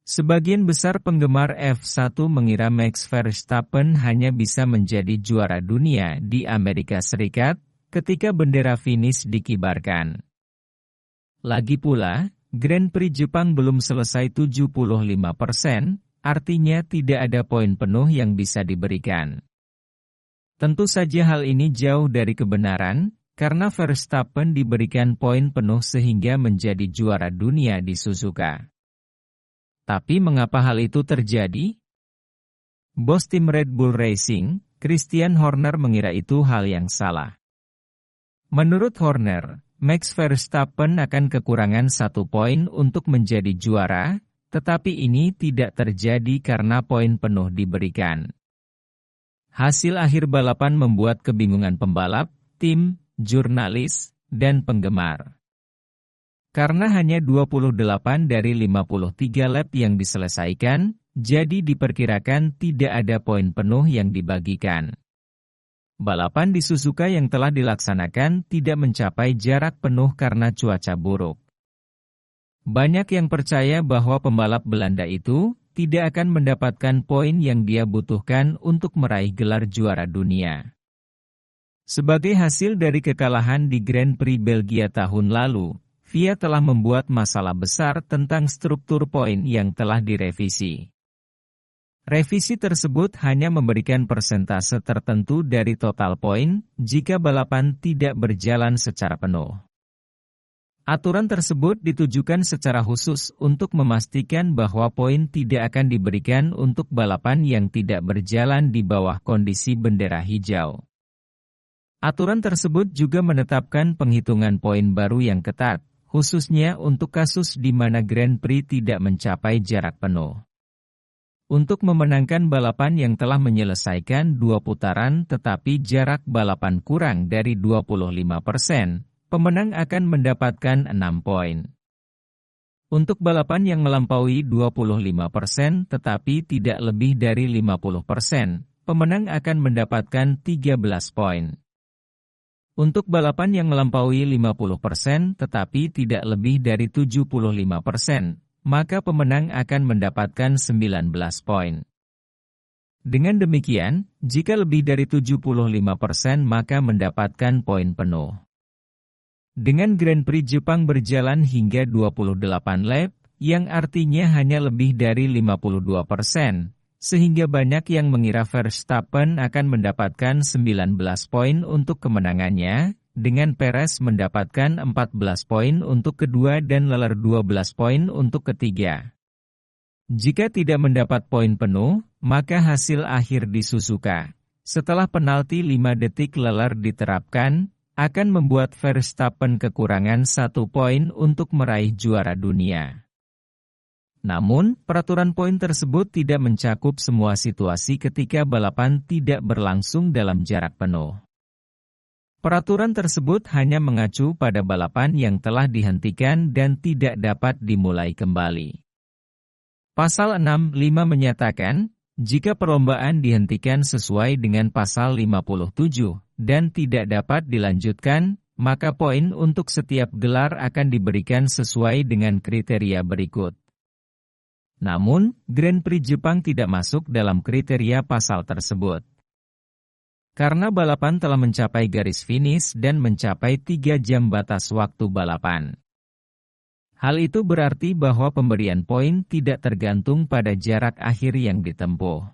Sebagian besar penggemar F1 mengira Max Verstappen hanya bisa menjadi juara dunia di Amerika Serikat ketika bendera finish dikibarkan. Lagi pula, Grand Prix Jepang belum selesai 75%, artinya tidak ada poin penuh yang bisa diberikan. Tentu saja hal ini jauh dari kebenaran, karena Verstappen diberikan poin penuh sehingga menjadi juara dunia di Suzuka. Tapi mengapa hal itu terjadi? Bos tim Red Bull Racing, Christian Horner mengira itu hal yang salah. Menurut Horner, Max Verstappen akan kekurangan 1 poin untuk menjadi juara, tetapi ini tidak terjadi karena poin penuh diberikan. Hasil akhir balapan membuat kebingungan pembalap, tim, jurnalis, dan penggemar. Karena hanya 28 dari 53 lap yang diselesaikan, jadi diperkirakan tidak ada poin penuh yang dibagikan. Balapan di Suzuka yang telah dilaksanakan tidak mencapai jarak penuh karena cuaca buruk. Banyak yang percaya bahwa pembalap Belanda itu tidak akan mendapatkan poin yang dia butuhkan untuk meraih gelar juara dunia. Sebagai hasil dari kekalahan di Grand Prix Belgia tahun lalu, FIA telah membuat masalah besar tentang struktur poin yang telah direvisi. Revisi tersebut hanya memberikan persentase tertentu dari total poin jika balapan tidak berjalan secara penuh. Aturan tersebut ditujukan secara khusus untuk memastikan bahwa poin tidak akan diberikan untuk balapan yang tidak berjalan di bawah kondisi bendera hijau. Aturan tersebut juga menetapkan penghitungan poin baru yang ketat, khususnya untuk kasus di mana Grand Prix tidak mencapai jarak penuh. Untuk memenangkan balapan yang telah menyelesaikan 2 putaran tetapi jarak balapan kurang dari 25%, pemenang akan mendapatkan 6 poin. Untuk balapan yang melampaui 25% tetapi tidak lebih dari 50%, pemenang akan mendapatkan 13 poin. Untuk balapan yang melampaui 50% tetapi tidak lebih dari 75%, maka pemenang akan mendapatkan 19 poin. Dengan demikian, jika lebih dari 75% maka mendapatkan poin penuh. Dengan Grand Prix Jepang berjalan hingga 28 lap, yang artinya hanya lebih dari 52%, sehingga banyak yang mengira Verstappen akan mendapatkan 19 poin untuk kemenangannya, dengan Perez mendapatkan 14 poin untuk kedua dan Leclerc 12 poin untuk ketiga. Jika tidak mendapat poin penuh, maka hasil akhir di Suzuka, setelah penalti 5 detik Leclerc diterapkan, akan membuat Verstappen kekurangan 1 poin untuk meraih juara dunia. Namun, peraturan poin tersebut tidak mencakup semua situasi ketika balapan tidak berlangsung dalam jarak penuh. Peraturan tersebut hanya mengacu pada balapan yang telah dihentikan dan tidak dapat dimulai kembali. Pasal 65 menyatakan, jika perlombaan dihentikan sesuai dengan pasal 57 dan tidak dapat dilanjutkan, maka poin untuk setiap gelar akan diberikan sesuai dengan kriteria berikut. Namun, Grand Prix Jepang tidak masuk dalam kriteria pasal tersebut. Karena balapan telah mencapai garis finish dan mencapai 3 jam batas waktu balapan. Hal itu berarti bahwa pemberian poin tidak tergantung pada jarak akhir yang ditempuh.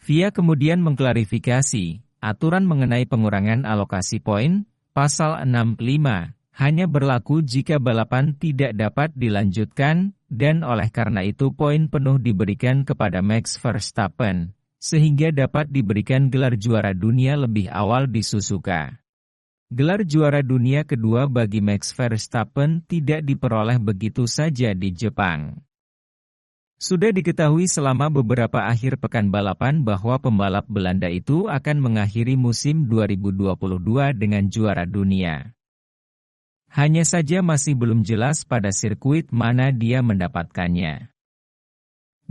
FIA kemudian mengklarifikasi, aturan mengenai pengurangan alokasi poin, pasal 65, hanya berlaku jika balapan tidak dapat dilanjutkan, dan oleh karena itu poin penuh diberikan kepada Max Verstappen, sehingga dapat diberikan gelar juara dunia lebih awal di Suzuka. Gelar juara dunia kedua bagi Max Verstappen tidak diperoleh begitu saja di Jepang. Sudah diketahui selama beberapa akhir pekan balapan bahwa pembalap Belanda itu akan mengakhiri musim 2022 dengan juara dunia. Hanya saja masih belum jelas pada sirkuit mana dia mendapatkannya.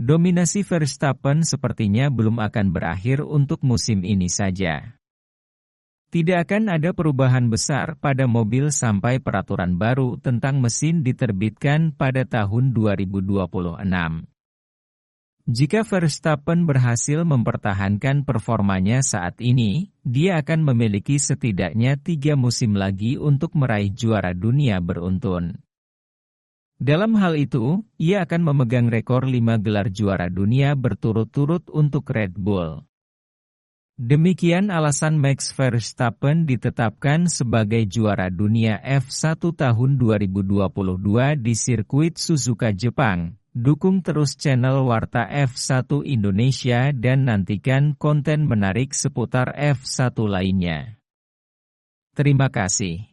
Dominasi Verstappen sepertinya belum akan berakhir untuk musim ini saja. Tidak akan ada perubahan besar pada mobil sampai peraturan baru tentang mesin diterbitkan pada tahun 2026. Jika Verstappen berhasil mempertahankan performanya saat ini, dia akan memiliki setidaknya 3 musim lagi untuk meraih juara dunia beruntun. Dalam hal itu, ia akan memegang rekor 5 gelar juara dunia berturut-turut untuk Red Bull. Demikian alasan Max Verstappen ditetapkan sebagai juara dunia F1 tahun 2022 di sirkuit Suzuka, Jepang. Dukung terus channel Warta F1 Indonesia dan nantikan konten menarik seputar F1 lainnya. Terima kasih.